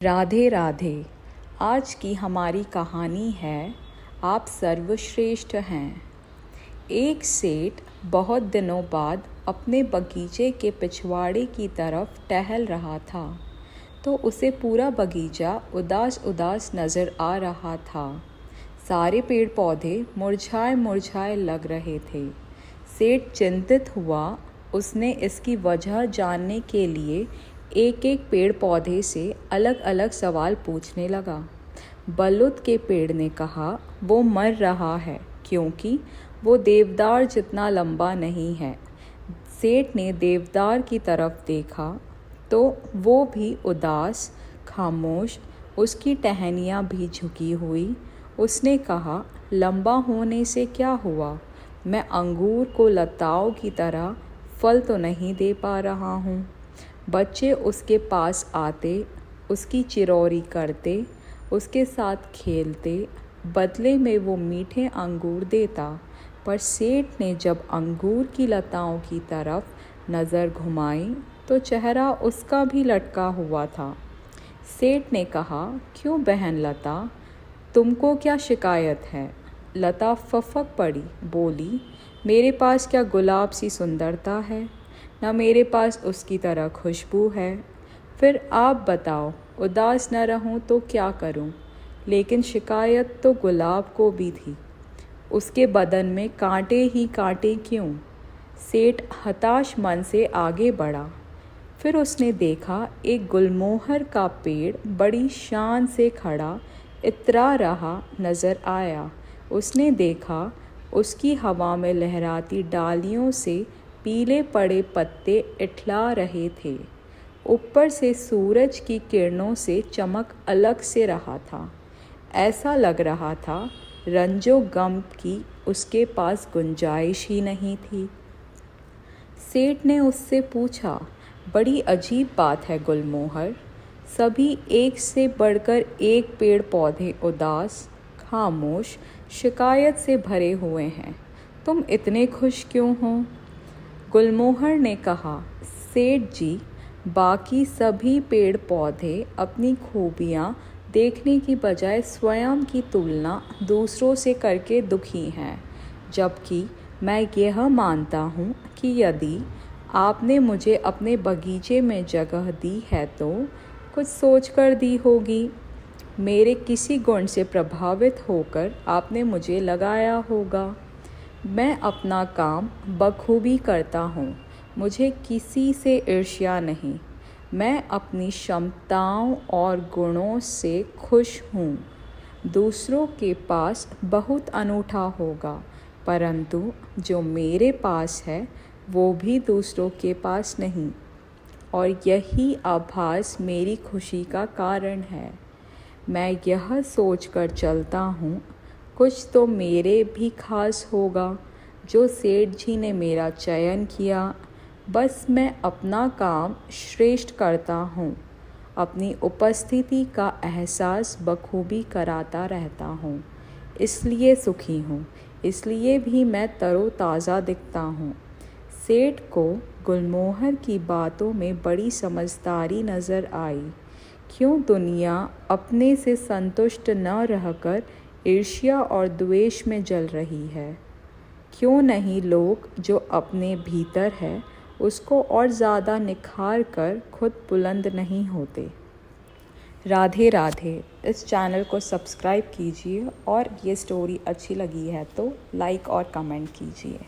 राधे राधे। आज की हमारी कहानी है आप सर्वश्रेष्ठ हैं। एक सेठ बहुत दिनों बाद अपने बगीचे के पिछवाड़े की तरफ टहल रहा था, तो उसे पूरा बगीचा उदास उदास नज़र आ रहा था। सारे पेड़ पौधे मुरझाए मुरझाए लग रहे थे। सेठ चिंतित हुआ। उसने इसकी वजह जानने के लिए एक एक पेड़ पौधे से अलग अलग सवाल पूछने लगा। बलुत के पेड़ ने कहा वो मर रहा है क्योंकि वो देवदार जितना लंबा नहीं है। सेठ ने देवदार की तरफ देखा तो वो भी उदास, खामोश, उसकी टहनियाँ भी झुकी हुई। उसने कहा, लंबा होने से क्या हुआ? मैं अंगूर को लताओं की तरह फल तो नहीं दे पा रहा हूँ। बच्चे उसके पास आते, उसकी चिरौरी करते, उसके साथ खेलते, बदले में वो मीठे अंगूर देता। पर सेठ ने जब अंगूर की लताओं की तरफ नज़र घुमाई तो चेहरा उसका भी लटका हुआ था। सेठ ने कहा, क्यों बहन लता, तुमको क्या शिकायत है? लता फफक पड़ी, बोली, मेरे पास क्या गुलाब सी सुंदरता है, न मेरे पास उसकी तरह खुशबू है। फिर आप बताओ, उदास न रहूं तो क्या करूं? लेकिन शिकायत तो गुलाब को भी थी। उसके बदन में कांटे ही कांटे क्यों? सेठ हताश मन से आगे बढ़ा। फिर उसने देखा एक गुलमोहर का पेड़ बड़ी शान से खड़ा इतरा रहा नज़र आया। उसने देखा उसकी हवा में लहराती डालियों से पीले पड़े पत्ते इठला रहे थे। ऊपर से सूरज की किरणों से चमक अलग से रहा था। ऐसा लग रहा था रंजो गम की उसके पास गुंजाइश ही नहीं थी। सेठ ने उससे पूछा, बड़ी अजीब बात है गुलमोहर, सभी एक से बढ़कर एक पेड़ पौधे उदास, खामोश, शिकायत से भरे हुए हैं। तुम इतने खुश क्यों हो? गुलमोहर ने कहा, सेठ जी, बाकी सभी पेड़ पौधे अपनी खूबियाँ देखने की बजाय स्वयं की तुलना दूसरों से करके दुखी हैं, जबकि मैं यह मानता हूँ कि यदि आपने मुझे अपने बगीचे में जगह दी है तो कुछ सोच कर दी होगी। मेरे किसी गुण से प्रभावित होकर आपने मुझे लगाया होगा। मैं अपना काम बखूबी करता हूँ, मुझे किसी से ईर्ष्या नहीं। मैं अपनी क्षमताओं और गुणों से खुश हूँ। दूसरों के पास बहुत अनूठा होगा, परंतु जो मेरे पास है वो भी दूसरों के पास नहीं, और यही आभास मेरी खुशी का कारण है। मैं यह सोचकर चलता हूँ, कुछ तो मेरे भी खास होगा जो सेठ जी ने मेरा चयन किया। बस मैं अपना काम श्रेष्ठ करता हूँ, अपनी उपस्थिति का एहसास बखूबी कराता रहता हूँ, इसलिए सुखी हूँ, इसलिए भी मैं तरोताज़ा दिखता हूँ। सेठ को गुलमोहर की बातों में बड़ी समझदारी नज़र आई। क्यों दुनिया अपने से संतुष्ट न रहकर ईर्ष्या और द्वेष में जल रही है? क्यों नहीं लोग जो अपने भीतर है उसको और ज़्यादा निखार कर खुद बुलंद नहीं होते? राधे राधे। इस चैनल को सब्सक्राइब कीजिए और ये स्टोरी अच्छी लगी है तो लाइक और कमेंट कीजिए।